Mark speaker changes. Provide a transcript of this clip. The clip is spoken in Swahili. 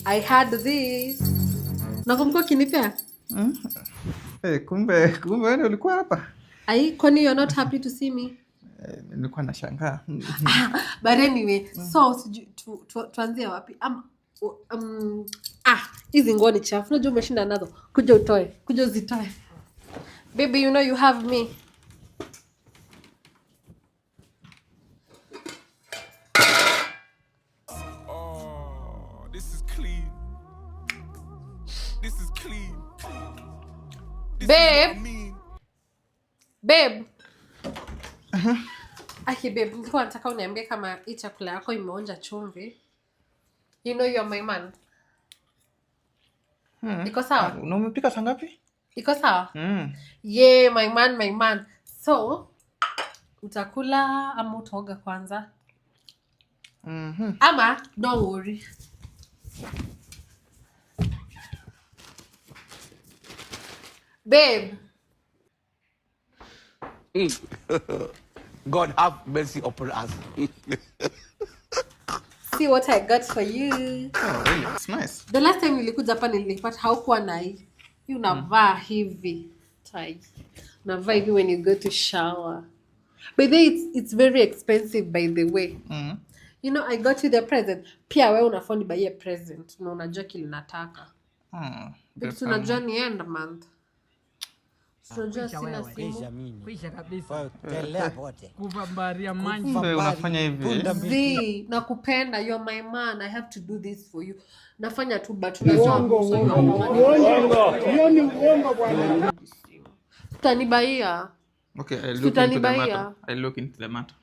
Speaker 1: I had this. Nakumbuka kinipea?
Speaker 2: Kumbe wewe ulikuwa hapa.
Speaker 1: Ai, kwani you're not happy to see me?
Speaker 2: Nilikuwa nashangaa.
Speaker 1: But anyway, so tuanzie wapi? Hizi nguo ni chafu. Unajua umeshinda nazo. Kuja utoe. Kuja uzitoe. Baby, you know you have me.
Speaker 3: Oh, this is clean. This is clean.
Speaker 1: Babe. Babe. Babe, nilikuwa nataka uniambie kama hii chakula yako imeonja chumvi. You know you're my man. Iko sawa?
Speaker 2: Na umepika saa ngapi?
Speaker 1: Iko sawa? Yeah, my man. So, utakula ama utaoga kwanza? Ama, don't worry. Babe.
Speaker 4: God have mercy upon us.
Speaker 1: See what I got for you.
Speaker 2: Oh, really? It's nice.
Speaker 1: The last time nilikuja hapa nilipata haukuwa na hii. You unavaa hivi. Tai. Unavaa hivi when you go to shower. But then it's very expensive by the way. You know, I got you the present. Pia wewe unafaa nibuy a present. Na unajua kile nataka. Because unajua ni end month. Tunajua sina simu.
Speaker 5: Kwisha kabisa.
Speaker 4: Telea pote.
Speaker 5: Kuvambaria manji.
Speaker 2: Kumbe unafanya hivi.
Speaker 1: Zii, nakupenda, you're my man. I have to do this for you. Nafanya tu but
Speaker 6: Uongo. Hiyo ni uongo bwana.
Speaker 1: Utanibaia.
Speaker 2: Okay, I'll look into the matter.